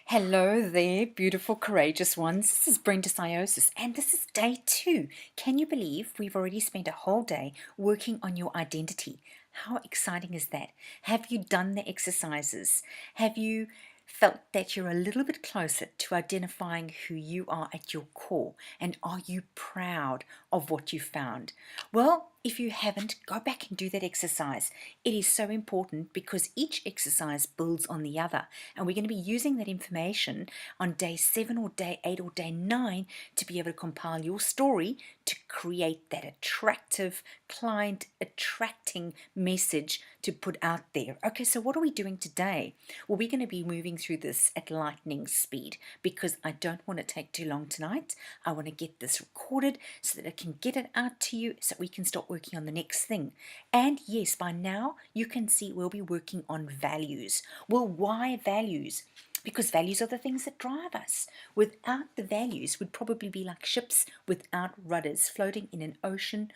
Hello there, beautiful, courageous ones. This is Brenda Tsiaousis, and this is day 2. Can you believe we've already spent a whole day working on your identity? How exciting is that? Have you done the exercises? Have you felt that you're a little bit closer to identifying who you are at your core? And are you proud of what you found? Well, if you haven't, go back and do that exercise. It is so important because each exercise builds on the other. And we're going to be using that information on day 7 or day 8 or day 9 to be able to compile your story to create that attractive, client attracting message to put out there. Okay, so what are we doing today? Well, we're going to be moving through this at lightning speed because I don't want to take too long tonight. I want to get this recorded so that I can get it out to you so we can start working on the next thing. And yes, by now you can see we'll be working on values. Well, why values? Because values are the things that drive us. Without the values, we'd probably be like ships without rudders, floating in an ocean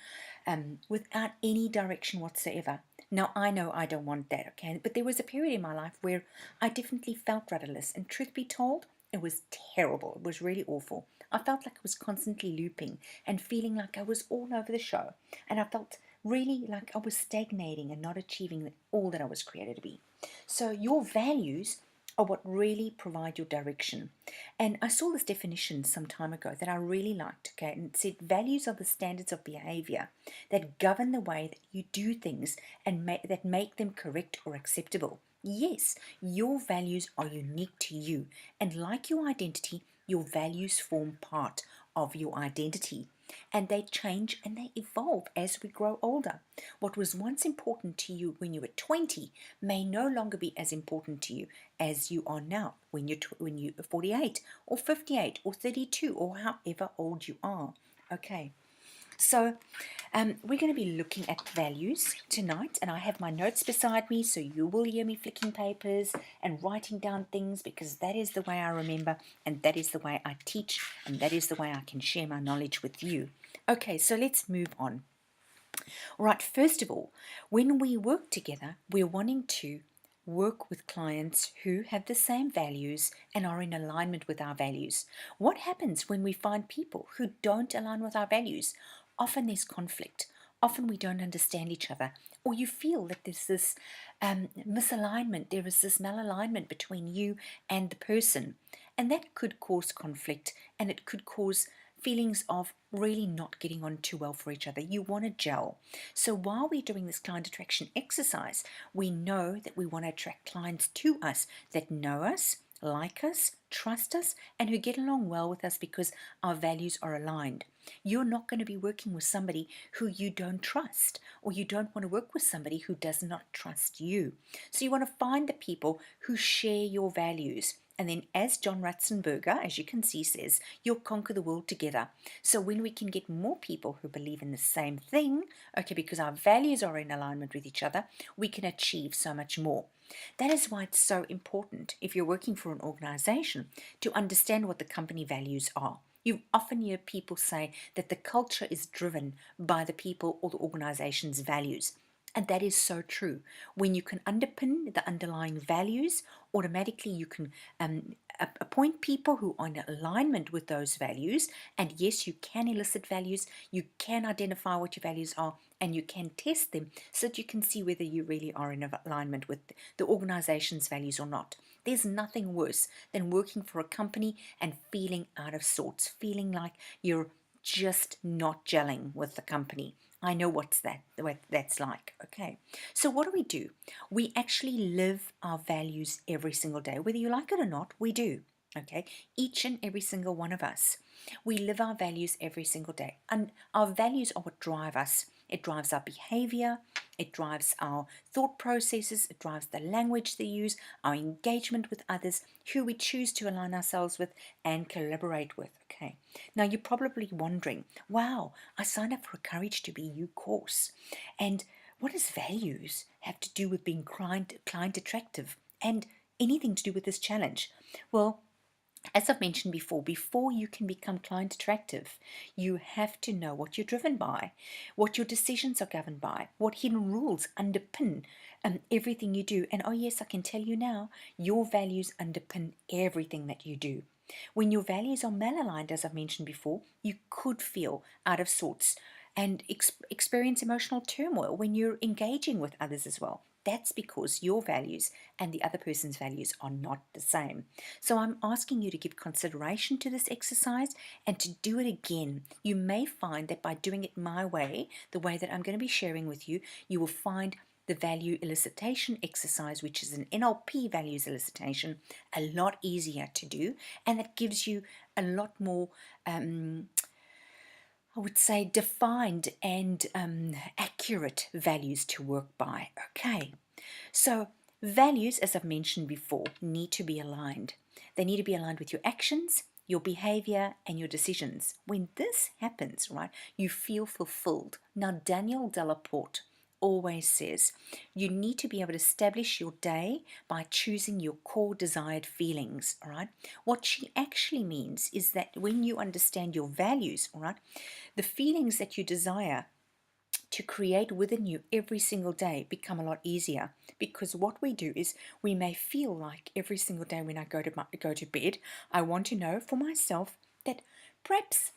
without any direction whatsoever. Now, I know I don't want that, okay? But there was a period in my life where I definitely felt rudderless. And truth be told, it was terrible. It was really awful. I felt like I was constantly looping and feeling like I was all over the show. And I felt really like I was stagnating and not achieving all that I was created to be. So your values are what really provide your direction. And I saw this definition some time ago that I really liked, okay? And it said values are the standards of behavior that govern the way that you do things and that make them correct or acceptable. Yes, your values are unique to you. And like your identity, your values form part of your identity. And they change and they evolve as we grow older. What was once important to you when you were 20 may no longer be as important to you as you are now when you're 48 or 58 or 32 or however old you are. Okay. So we're going to be looking at values tonight, and I have my notes beside me, so you will hear me flicking papers and writing down things because that is the way I remember, and that is the way I teach, and that is the way I can share my knowledge with you. Okay, so let's move on. All right, first of all, when we work together, we're wanting to work with clients who have the same values and are in alignment with our values. What happens when we find people who don't align with our values? Often there's conflict. Often we don't understand each other, or you feel that there's this misalignment, there is this malalignment between you and the person. And that could cause conflict and it could cause feelings of really not getting on too well for each other. You want to gel. So while we're doing this client attraction exercise, we know that we want to attract clients to us that know us, like us, trust us, and who get along well with us because our values are aligned. You're not going to be working with somebody who you don't trust, or you don't want to work with somebody who does not trust you. So you want to find the people who share your values. And then, as John Ratzenberger, as you can see, says, you'll conquer the world together. So when we can get more people who believe in the same thing, okay, because our values are in alignment with each other, we can achieve so much more. That is why it's so important, if you're working for an organization, to understand what the company values are. You often hear people say that the culture is driven by the people or the organization's values. And that is so true. When you can underpin the underlying values, automatically you can appoint people who are in alignment with those values. And yes, you can elicit values, you can identify what your values are, and you can test them so that you can see whether you really are in alignment with the organization's values or not. There's nothing worse than working for a company and feeling out of sorts, feeling like you're just not gelling with the company. I know what that's like. Okay, so what do? We actually live our values every single day, whether you like it or not. We do. Okay, each and every single one of us. We live our values every single day, and our values are what drive us. It drives our behavior, it drives our thought processes, it drives the language they use, our engagement with others, who we choose to align ourselves with and collaborate with. Okay, now you're probably wondering, wow, I signed up for a Courage to Be You course, and what does values have to do with being client attractive and anything to do with this challenge? Well, As I've mentioned before you can become client attractive, you have to know what you're driven by, what your decisions are governed by, what hidden rules underpin everything you do. And oh, yes, I can tell you now, your values underpin everything that you do. When your values are malaligned, as I've mentioned before, you could feel out of sorts and experience emotional turmoil when you're engaging with others as well. That's because your values and the other person's values are not the same. So I'm asking you to give consideration to this exercise and to do it again. You may find that by doing it my way, the way that I'm going to be sharing with you, you will find the value elicitation exercise, which is an NLP values elicitation, a lot easier to do, and that gives you a lot more I would say defined and accurate values to work by. Okay, so values, as I've mentioned before, need to be aligned. They need to be aligned with your actions, your behavior, and your decisions. When this happens, right, you feel fulfilled. Now, Danielle Delaporte always says you need to be able to establish your day by choosing your core desired feelings. All right, what she actually means is that when you understand your values, all right, the feelings that you desire to create within you every single day become a lot easier, because what we do is we may feel like every single day when I go to bed, I want to know for myself that perhaps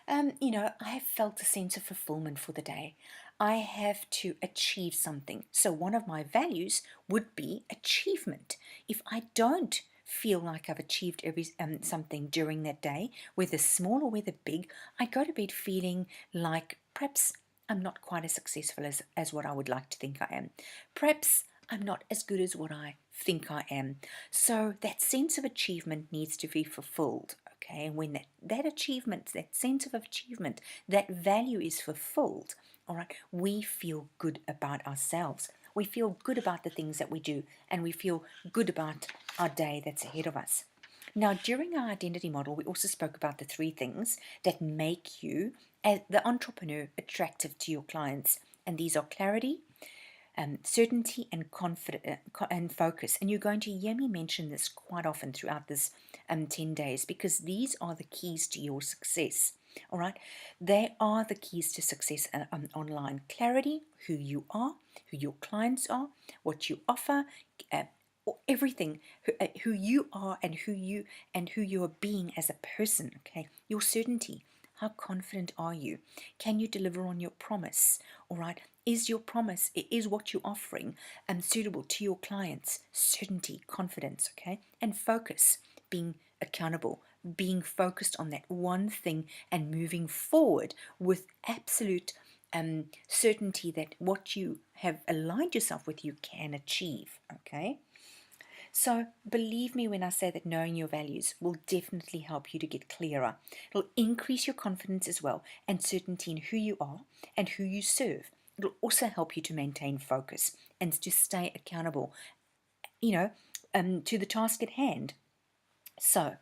I have felt a sense of fulfillment for the day. I have to achieve something. So one of my values would be achievement. If I don't feel like I've achieved every something during that day, whether small or whether big, I go to bed feeling like perhaps I'm not quite as successful as what I would like to think I am. Perhaps I'm not as good as what I think I am. So that sense of achievement needs to be fulfilled. Okay, and when that achievement, that sense of achievement, that value is fulfilled, all right, we feel good about ourselves. We feel good about the things that we do, and we feel good about our day that's ahead of us. Now, during our identity model, we also spoke about the three things that make you, as the entrepreneur, attractive to your clients. And these are clarity, certainty, and confidence and focus. And you're going to hear me mention this quite often throughout this 10 days, because these are the keys to your success. All right, they are the keys to success online. Clarity, who you are, who your clients are, what you offer, everything, who you are and who you are being as a person. Okay, your certainty. How confident are you? Can you deliver on your promise? All right. Is your promise, is what you're offering suitable to your clients? Certainty, confidence, okay? And focus, being accountable, being focused on that one thing and moving forward with absolute certainty that what you have aligned yourself with, you can achieve, okay? So believe me when I say that knowing your values will definitely help you to get clearer. It'll increase your confidence as well and certainty in who you are and who you serve. It'll also help you to maintain focus and to stay accountable, to the task at hand. So,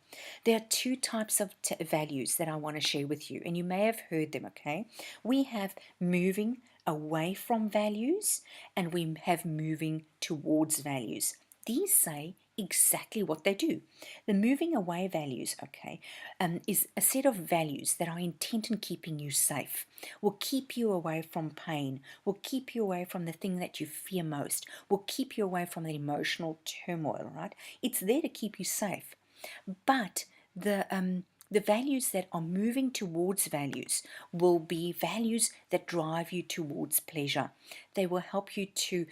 there are two types of values that I want to share with you, and you may have heard them, okay? We have moving away from values, and we have moving towards values. These say exactly what they do. The moving away values, okay, is a set of values that are intent on keeping you safe, will keep you away from pain, will keep you away from the thing that you fear most, will keep you away from the emotional turmoil, right? It's there to keep you safe. But the values that are moving towards values will be values that drive you towards pleasure. They will help you to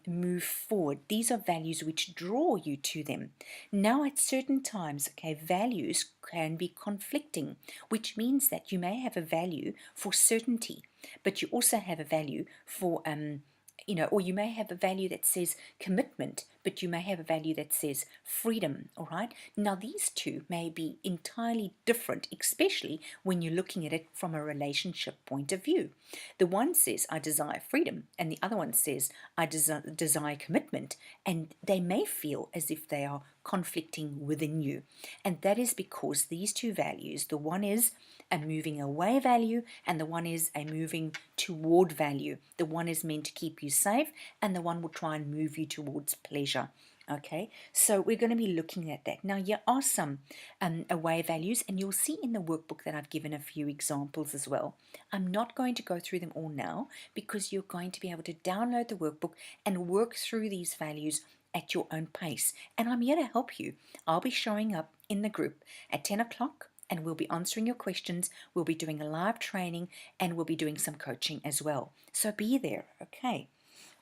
move forward. These are values which draw you to them. Now, at certain times, okay, values can be conflicting, which means that you may have a value for certainty, but you also have a value for or you may have a value that says commitment, but you may have a value that says freedom, all right? Now, these two may be entirely different, especially when you're looking at it from a relationship point of view. The one says, I desire freedom, and the other one says, I desire commitment, and they may feel as if they are conflicting within you. And that is because these two values, the one is a moving away value, and the one is a moving toward value. The one is meant to keep you safe, and the one will try and move you towards pleasure. Okay, so we're going to be looking at that. Now, here are some away values, and you'll see in the workbook that I've given a few examples as well. I'm not going to go through them all now because you're going to be able to download the workbook and work through these values at your own pace. And I'm here to help you. I'll be showing up in the group at 10 o'clock. And we'll be answering your questions. We'll be doing a live training and we'll be doing some coaching as well. So be there, okay?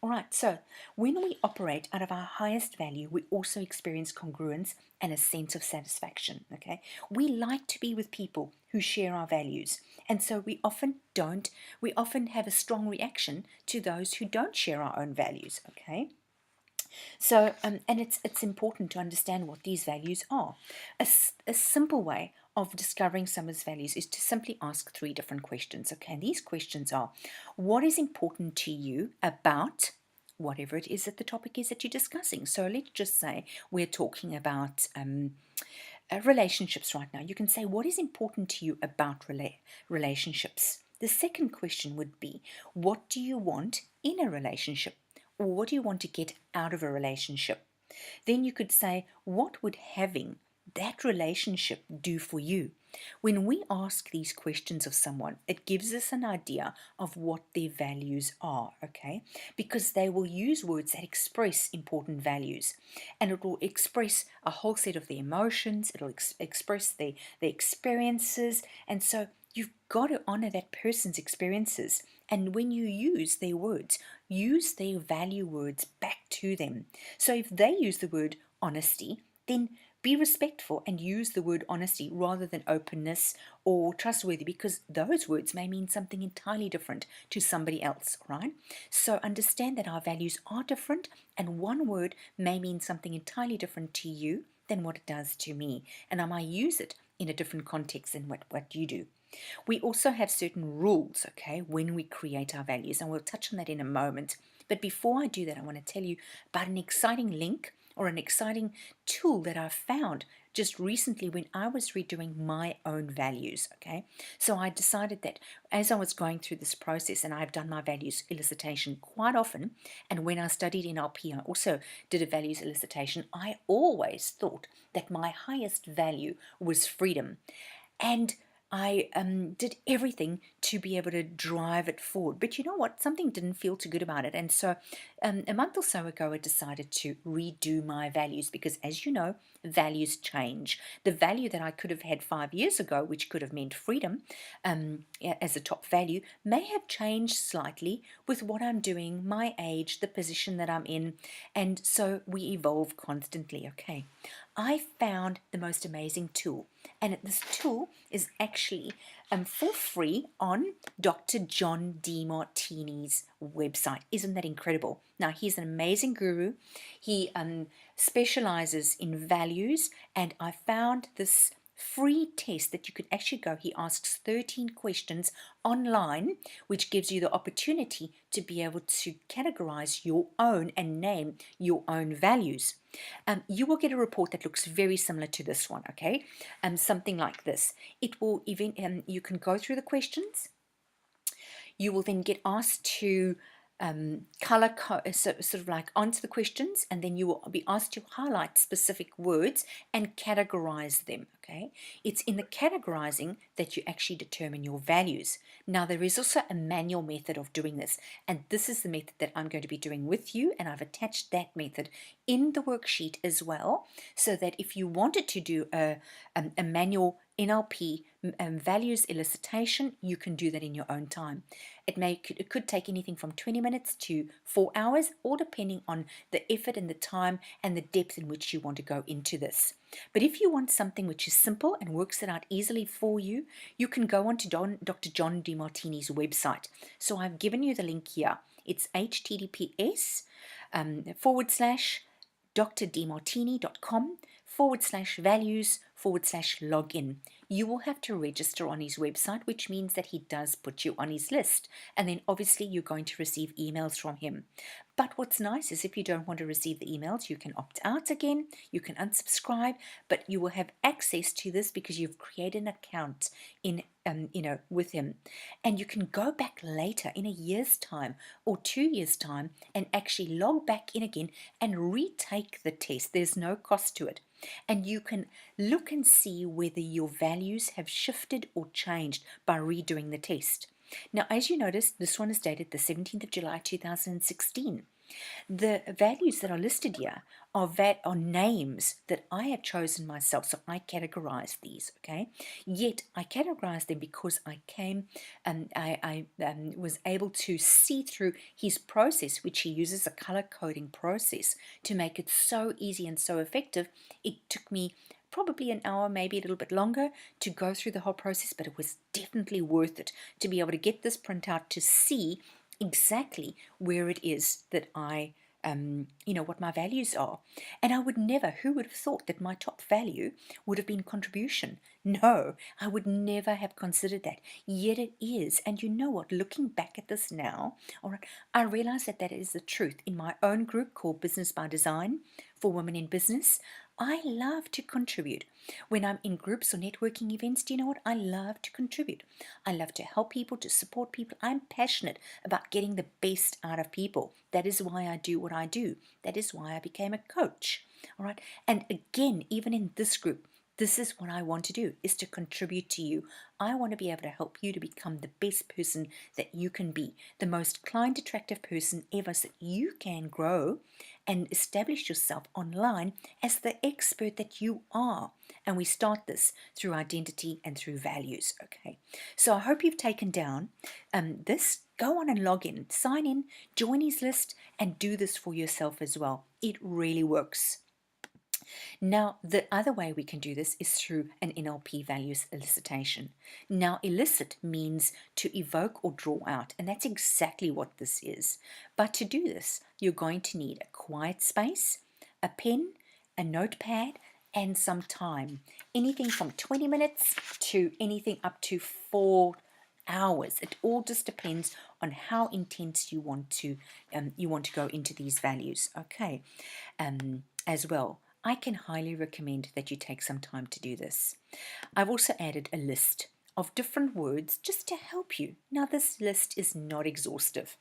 All right, so when we operate out of our highest value, we also experience congruence and a sense of satisfaction, okay? We like to be with people who share our values. And so we often have a strong reaction to those who don't share our own values, okay? So, and it's important to understand what these values are. A simple way of discovering someone's values is to simply ask three different questions. Okay, and these questions are: what is important to you about whatever it is that the topic is that you're discussing? So let's just say we're talking about relationships right now. You can say, what is important to you about relationships? The second question would be, what do you want in a relationship? Or what do you want to get out of a relationship? Then you could say, what would having that relationship do for you? When we ask these questions of someone, it gives us an idea of what their values are, okay? Because they will use words that express important values, and it will express a whole set of their emotions, it'll express their experiences, and so you've got to honor that person's experiences. And when you use their words, use their value words back to them. So if they use the word honesty, then be respectful and use the word honesty rather than openness or trustworthy, because those words may mean something entirely different to somebody else, right? So understand that our values are different, and one word may mean something entirely different to you than what it does to me. And I might use it in a different context than what you do. We also have certain rules, okay, when we create our values, and we'll touch on that in a moment. But before I do that, I want to tell you about an exciting link or an exciting tool that I found just recently when I was redoing my own values, okay? So I decided that as I was going through this process, and I've done my values elicitation quite often, and when I studied NLP, I also did a values elicitation, I always thought that my highest value was freedom. And I did everything to be able to drive it forward. But you know what? Something didn't feel too good about it. And so a month or so ago, I decided to redo my values because, as you know, values change. The value that I could have had 5 years ago, which could have meant freedom as a top value, may have changed slightly with what I'm doing, my age, the position that I'm in. And so we evolve constantly, okay? I found the most amazing tool, and this tool is actually for free on Dr. John Demartini's website. Isn't that incredible? Now, he's an amazing guru. He specializes in values, and I found this free test that you could actually go. He asks 13 questions online, which gives you the opportunity to be able to categorize your own and name your own values. You will get a report that looks very similar to this one, okay? Something like this. It will even, you can go through the questions. You will then get asked to sort of like answer the questions, and then you will be asked to highlight specific words and categorize them, okay? It's in the categorizing that you actually determine your values. Now, there is also a manual method of doing this, and this is the method that I'm going to be doing with you, and I've attached that method in the worksheet as well, so that if you wanted to do a manual NLP values elicitation, you can do that in your own time. It could take anything from 20 minutes to 4 hours, all depending on the effort and the time and the depth in which you want to go into this. But if you want something which is simple and works it out easily for you, you can go on to Dr. John Demartini's website. So I've given you the link here. It's https / drdemartini.com brenda.tsiaousis.com/values/login. You will have to register on his website, which means that he does put you on his list. And then obviously you're going to receive emails from him. But what's nice is if you don't want to receive the emails, you can opt out again, you can unsubscribe, but you will have access to this because you've created an account in with him. And you can go back later in a year's time or 2 years' time and actually log back in again and retake the test. There's no cost to it. And you can look and see whether your values have shifted or changed by redoing the test. Now, as you notice, this one is dated the 17th of July 2016. The values that are listed here are names that I have chosen myself, so I categorize these, okay? Yet I categorize them because I came and I was able to see through his process, which he uses a color coding process to make it so easy and so effective. It took me probably an hour, maybe a little bit longer to go through the whole process, but it was definitely worth it to be able to get this printout to see exactly where it is that what my values are. And I would never, who would have thought that my top value would have been contribution? No, I would never have considered that. Yet it is. And you know what? Looking back at this now, all right, I realize that that is the truth. In my own group called Business by Design for Women in Business, I love to contribute. When I'm in groups or networking events, do you know what? I love to contribute. I love to help people, to support people. I'm passionate about getting the best out of people. That is why I do what I do. That is why I became a coach. All right. And again, even in this group, this is what I want to do, is to contribute to you. I want to be able to help you to become the best person that you can be, the most client attractive person ever, so that you can grow and establish yourself online as the expert that you are. And we start this through identity and through values, okay? So I hope you've taken down this. Go on and log in, sign in, join his list, and do this for yourself as well. It really works. Now, the other way we can do this is through an NLP values elicitation. Now, elicit means to evoke or draw out, and that's exactly what this is. But to do this, you're going to need a quiet space, a pen, a notepad, and some time. Anything from 20 minutes to anything up to 4 hours. It all just depends on how intense you want to go into these values. Okay, as well. I can highly recommend that you take some time to do this. I've also added a list of different words just to help you. Now, this list is not exhaustive.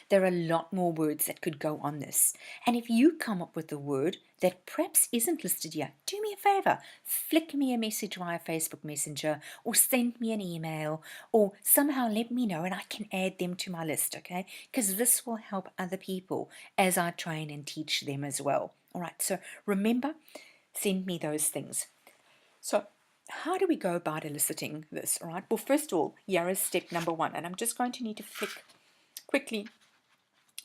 There are a lot more words that could go on this. And if you come up with a word that perhaps isn't listed here, do me a favor, flick me a message via Facebook Messenger or send me an email or somehow let me know and I can add them to my list, okay? Because this will help other people as I train and teach them as well. All right, so remember, send me those things. So how do we go about eliciting this? All right, well, first of all, here is step number 1, and I'm just going to need to flick quickly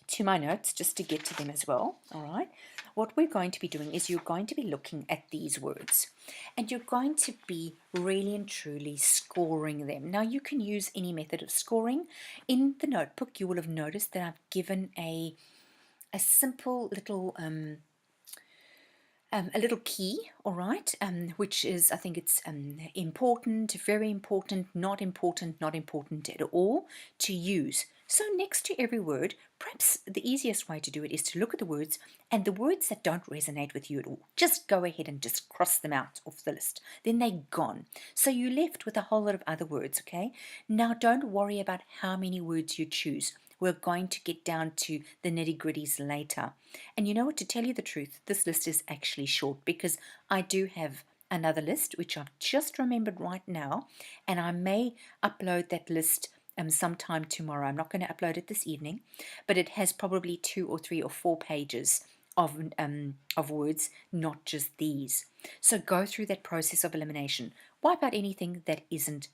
to my notes just to get to them as well. All right, what we're going to be doing is you're going to be looking at these words and you're going to be really and truly scoring them. Now, you can use any method of scoring. In the notebook, you will have noticed that I've given a simple little a little key, all right, which is, I think it's important, very important, not important, not important at all to use. So next to every word, perhaps the easiest way to do it is to look at the words, and the words that don't resonate with you at all, just go ahead and just cross them out off the list. Then they're gone. So you're left with a whole lot of other words, okay? Now, don't worry about how many words you choose. We're going to get down to the nitty-gritties later. And you know what, to tell you the truth, this list is actually short because I do have another list, which I've just remembered right now, and I may upload that list sometime tomorrow. I'm not going to upload it this evening, but it has probably 2 or 3 or 4 pages of words, not just these. So go through that process of elimination. Wipe out anything that isn't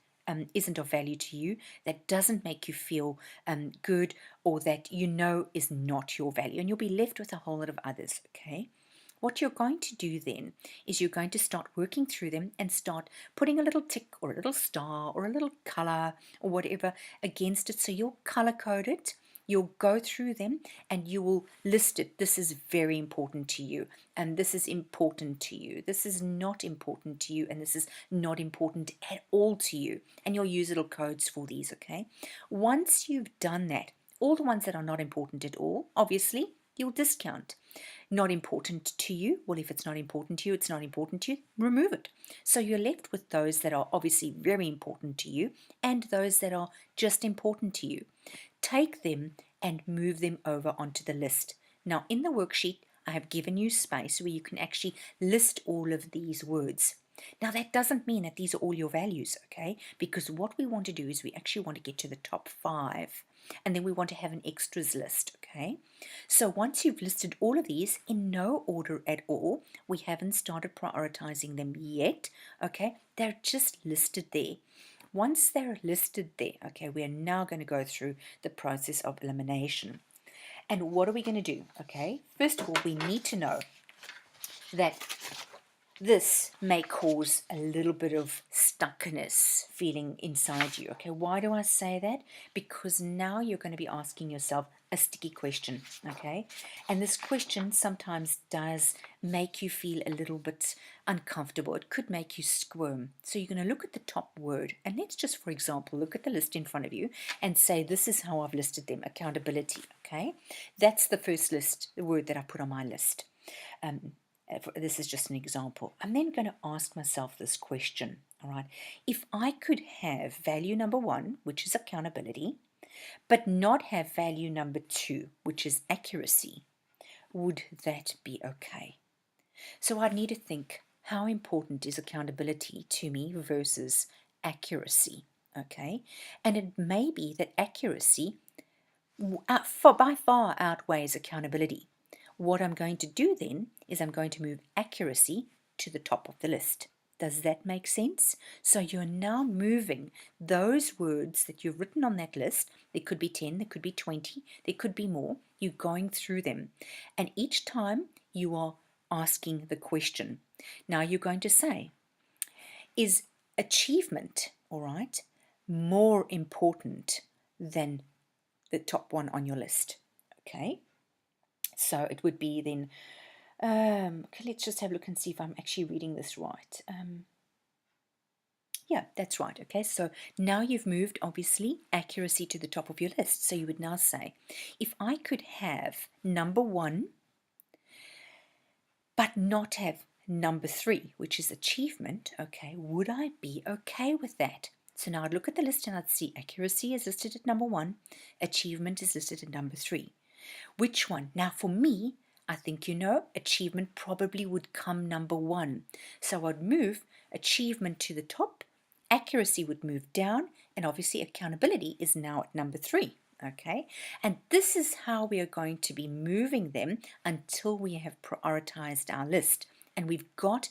of value to you, that doesn't make you feel good, or that you know is not your value, and you'll be left with a whole lot of others, okay? What you're going to do then is you're going to start working through them and start putting a little tick or a little star or a little color or whatever against it. So you'll color code it You'll go through them and you will list it. This is very important to you, and this is important to you. This is not important to you, and this is not important at all to you. And you'll use little codes for these, okay? Once you've done that, all the ones that are not important at all, obviously, you'll discount. Not important to you, well, if it's not important to you, it's not important to you, remove it. So you're left with those that are obviously very important to you and those that are just important to you. Take them and move them over onto the list. Now, in the worksheet, I have given you space where you can actually list all of these words. Now, that doesn't mean that these are all your values, okay? Because what we want to do is we actually want to get to the top 5, and then we want to have an extras list, okay? So once you've listed all of these in no order at all, we haven't started prioritizing them yet, okay? They're just listed there. Once they're listed there, okay, we are now going to go through the process of elimination. And what are we going to do, okay? First of all, we need to know that this may cause a little bit of stuckness feeling inside you. Okay, why do I say that? Because now you're going to be asking yourself a sticky question, okay? And this question sometimes does make you feel a little bit uncomfortable. It could make you squirm. So you're going to look at the top word, and let's just, for example, look at the list in front of you and say, this is how I've listed them, accountability, okay? That's the first list, the word that I put on my list. This is just an example. I'm then going to ask myself this question, all right? If I could have value number 1, which is accountability, but not have value number 2, which is accuracy, would that be okay? So I need to think, how important is accountability to me versus accuracy, okay? And it may be that accuracy by far outweighs accountability. What I'm going to do then is I'm going to move accuracy to the top of the list. Does that make sense? So you're now moving those words that you've written on that list. There could be 10, there could be 20, there could be more. You're going through them. And each time you are asking the question. Now you're going to say, is achievement, all right, more important than the top one on your list? Okay. So it would be then, okay, let's just have a look and see if I'm actually reading this right. Yeah, that's right. Okay, so now you've moved, obviously, accuracy to the top of your list. So you would now say, if I could have number 1, but not have number 3, which is achievement, okay, would I be okay with that? So now I'd look at the list and I'd see accuracy is listed at number 1, achievement is listed at number 3. Which one? Now for me, I think achievement probably would come number 1. So I'd move achievement to the top, accuracy would move down, and obviously accountability is now at number 3. Okay, and this is how we are going to be moving them until we have prioritized our list and we've got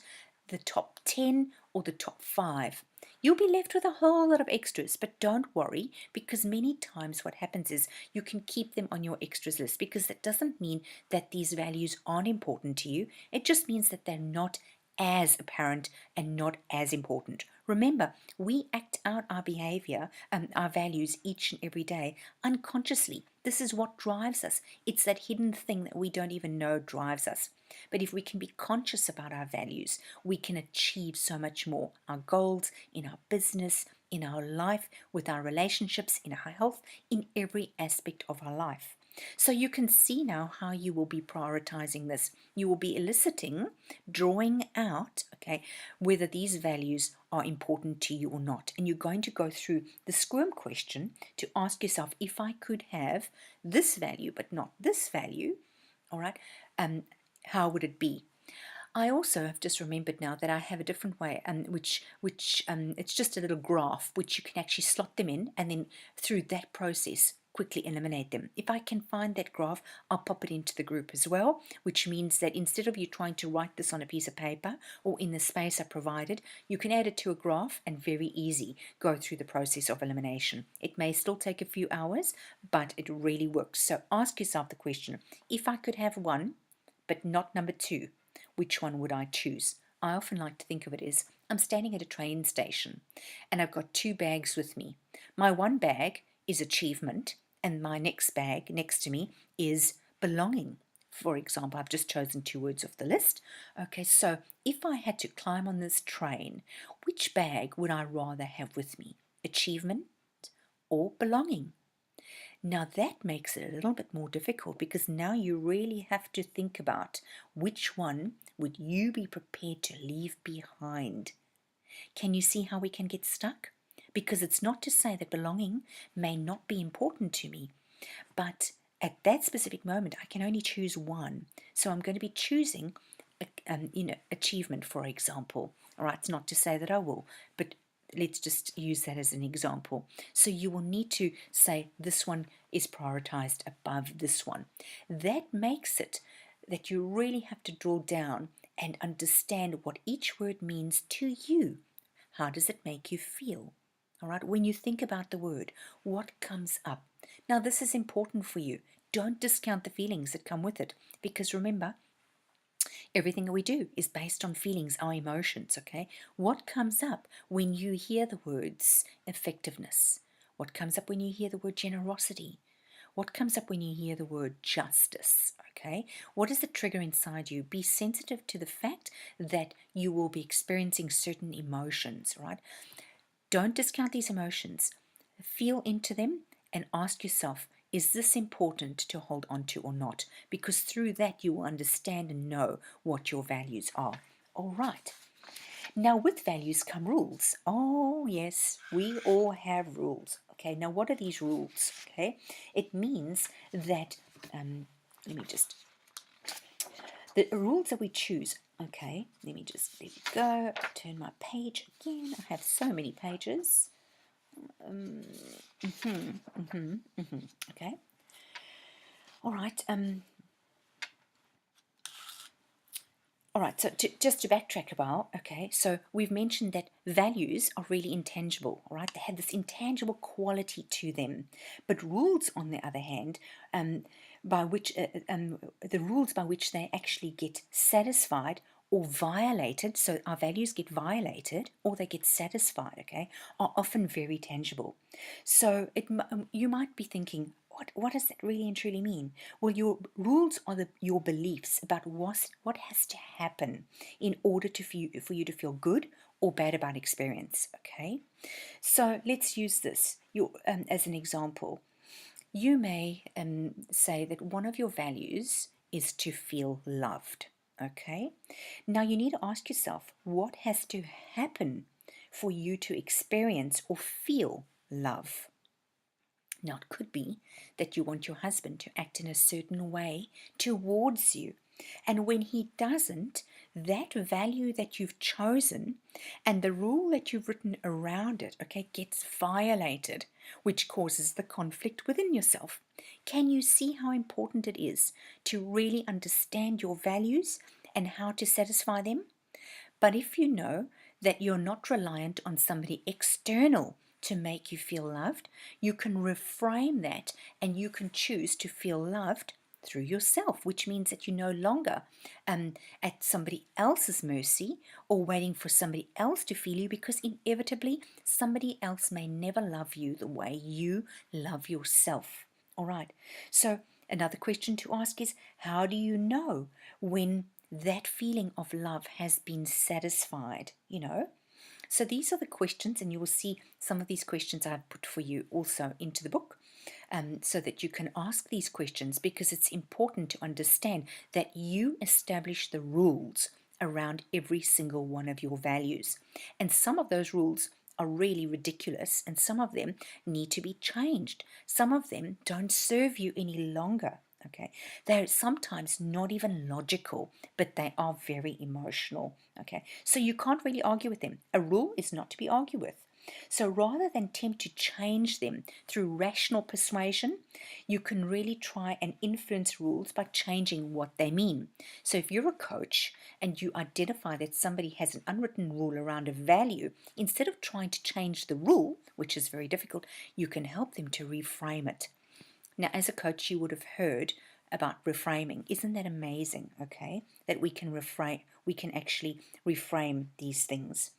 the top 10 or the top 5. You'll be left with a whole lot of extras, but don't worry, because many times what happens is you can keep them on your extras list, because that doesn't mean that these values aren't important to you. It just means that they're not as apparent and not as important. Remember, we act out our behavior, our values each and every day unconsciously. This is what drives us. It's that hidden thing that we don't even know drives us. But if we can be conscious about our values, we can achieve so much more. Our goals in our business, in our life, with our relationships, in our health, in every aspect of our life. So you can see now how you will be prioritizing this. You will be eliciting, drawing out, okay, whether these values are important to you or not. And you're going to go through the squirm question to ask yourself, if I could have this value but not this value, all right, how would it be? I also have just remembered now that I have a different way, which it's just a little graph which you can actually slot them in, and then through that process quickly eliminate them. If I can find that graph, I'll pop it into the group as well, which means that instead of you trying to write this on a piece of paper or in the space I provided, you can add it to a graph and very easy go through the process of elimination. It may still take a few hours, but it really works. So ask yourself the question, if I could have 1 but not number 2, which one would I choose? I often like to think of it as I'm standing at a train station and I've got 2 bags with me. My one bag is achievement And my next bag next to me is belonging. For example, I've just chosen 2 words off the list. Okay, so if I had to climb on this train, which bag would I rather have with me? Achievement or belonging? Now that makes it a little bit more difficult, because now you really have to think about which one would you be prepared to leave behind. Can you see how we can get stuck? Because it's not to say that belonging may not be important to me, but at that specific moment, I can only choose one. So I'm going to be choosing, achievement, for example. All right, it's not to say that I will, but let's just use that as an example. So you will need to say this one is prioritized above this one. That makes it that you really have to drill down and understand what each word means to you. How does it make you feel? All right, when you think about the word, what comes up? Now, this is important for you. Don't discount the feelings that come with it, because remember, everything that we do is based on feelings, our emotions, okay? What comes up when you hear the words effectiveness? What comes up when you hear the word generosity? What comes up when you hear the word justice? Okay, what does it trigger inside you? Be sensitive to the fact that you will be experiencing certain emotions, right? Don't discount these emotions. Feel into them and ask yourself, is this important to hold on to or not? Because through that you will understand and know what your values are. All right. Now, with values come rules. Oh, yes, we all have rules. Okay, now what are these rules? Okay, it means that, let me just, the rules that we choose. Okay, let me just, there we go, turn my page again. I have so many pages. Okay, all right. All right, so just to backtrack a while, okay, so we've mentioned that values are really intangible, all right? They have this intangible quality to them. But rules, on the other hand, by which the rules by which they actually get satisfied or violated, so our values get violated or they get satisfied, okay, are often very tangible. So you might be thinking, what does that really and truly mean? Well, your rules are your beliefs about what has to happen in order for you to feel good or bad about experience. Okay, so let's use this as an example. You may say that one of your values is to feel loved. Okay, now you need to ask yourself, what has to happen for you to experience or feel love? Now, it could be that you want your husband to act in a certain way towards you. And when he doesn't, that value that you've chosen and the rule that you've written around it, okay, gets violated, which causes the conflict within yourself. Can you see how important it is to really understand your values and how to satisfy them? But if you know that you're not reliant on somebody external to make you feel loved, you can reframe that and you can choose to feel loved through yourself, which means that you're no longer at somebody else's mercy or waiting for somebody else to feel you, because inevitably somebody else may never love you the way you love yourself. All right. So another question to ask is, how do you know when that feeling of love has been satisfied, you know? So these are the questions, and you will see some of these questions I've put for you also into the book, so that you can ask these questions, because it's important to understand that you establish the rules around every single one of your values. And some of those rules are really ridiculous, and some of them need to be changed. Some of them don't serve you any longer. Okay, they're sometimes not even logical, but they are very emotional. Okay, so you can't really argue with them. A rule is not to be argued with. So rather than attempt to change them through rational persuasion, you can really try and influence rules by changing what they mean. So if you're a coach and you identify that somebody has an unwritten rule around a value, instead of trying to change the rule, which is very difficult, you can help them to reframe it. Now, as a coach, you would have heard about reframing. Isn't that amazing? Okay, that we can actually reframe these things.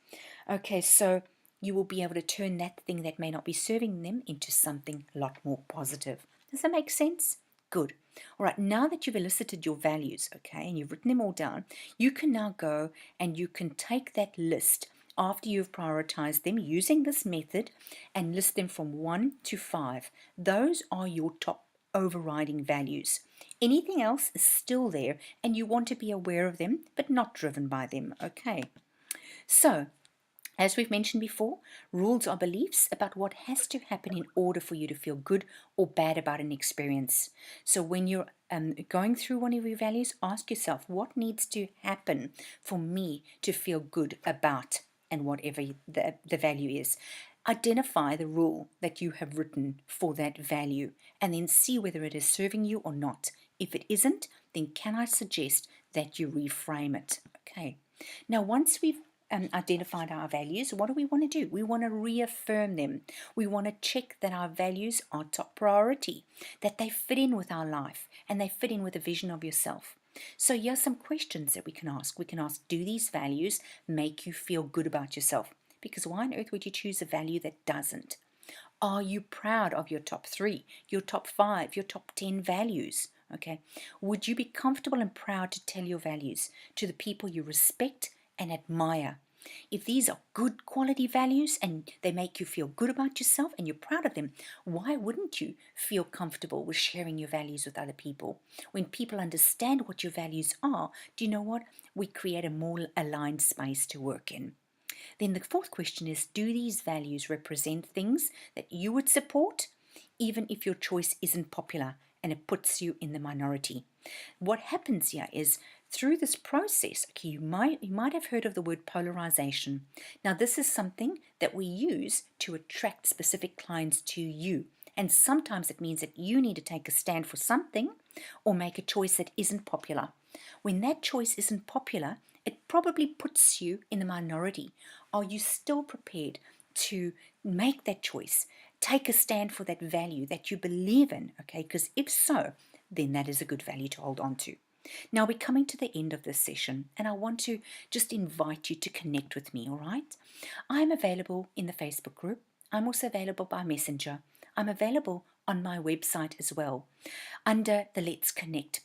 Okay, so you will be able to turn that thing that may not be serving them into something a lot more positive. Does that make sense? Good. All right, now that you've elicited your values, okay, and you've written them all down, you can now go and you can take that list after you've prioritized them using this method and list them from 1 to 5. Those are your top overriding values. Anything else is still there and you want to be aware of them but not driven by them, okay? So, as we've mentioned before, rules are beliefs about what has to happen in order for you to feel good or bad about an experience. So when you're going through one of your values, ask yourself, what needs to happen for me to feel good about and whatever the value is. Identify the rule that you have written for that value and then see whether it is serving you or not. If it isn't, then can I suggest that you reframe it? Okay. Now, once we've identified our values, what do we want to do? We want to reaffirm them. We want to check that our values are top priority, that they fit in with our life and they fit in with the vision of yourself. So here's some questions that we can ask. We can ask, do these values make you feel good about yourself? Because why on earth would you choose a value that doesn't? Are you proud of your top 3, your top 5, your top 10 values? Okay. Would you be comfortable and proud to tell your values to the people you respect and admire? If these are good quality values and they make you feel good about yourself and you're proud of them, why wouldn't you feel comfortable with sharing your values with other people? When people understand what your values are, do you know what? We create a more aligned space to work in. Then the fourth question is, do these values represent things that you would support, even if your choice isn't popular and it puts you in the minority? What happens here is, through this process, okay, you might have heard of the word polarization. Now, this is something that we use to attract specific clients to you. And sometimes it means that you need to take a stand for something or make a choice that isn't popular. When that choice isn't popular, it probably puts you in the minority. Are you still prepared to make that choice? Take a stand for that value that you believe in, okay? Because if so, then that is a good value to hold on to. Now we're coming to the end of this session and I want to just invite you to connect with me, all right? I'm available in the Facebook group. I'm also available by Messenger. I'm available on my website as well under the Let's Connect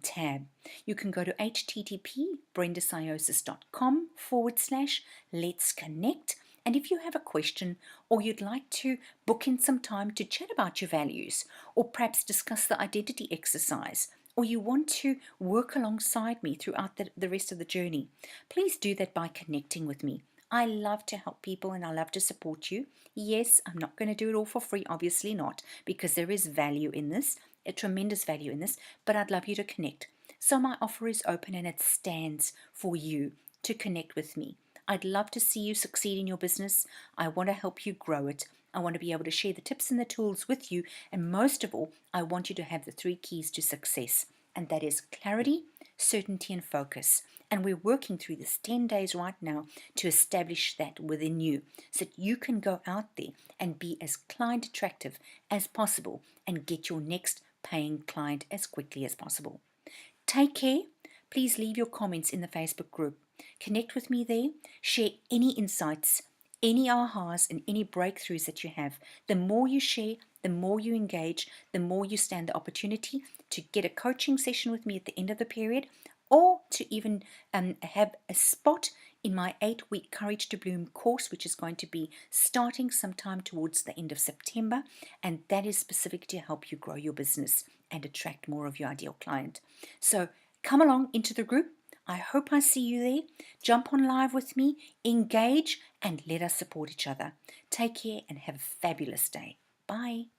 tab. You can go to http://brendasiosis.com/Let's Connect. And if you have a question or you'd like to book in some time to chat about your values or perhaps discuss the identity exercise, or you want to work alongside me throughout the rest of the journey, please do that by connecting with me. I love to help people and I love to support you. Yes, I'm not going to do it all for free, obviously not, because there is value in this, a tremendous value in this, but I'd love you to connect. So my offer is open and it stands for you to connect with me. I'd love to see you succeed in your business. I want to help you grow it. I want to be able to share the tips and the tools with you. And most of all, I want you to have the 3 keys to success. And that is clarity, certainty, and focus. And we're working through this 10 days right now to establish that within you so that you can go out there and be as client attractive as possible and get your next paying client as quickly as possible. Take care. Please leave your comments in the Facebook group. Connect with me there. Share any insights, any ahas, and any breakthroughs that you have. The more you share, the more you engage, the more you stand the opportunity to get a coaching session with me at the end of the period, or to even have a spot in my 8-week Courage to Bloom course, which is going to be starting sometime towards the end of September, and that is specific to help you grow your business and attract more of your ideal client. So come along into the group. I hope I see you there. Jump on live with me, engage, and let us support each other. Take care and have a fabulous day. Bye.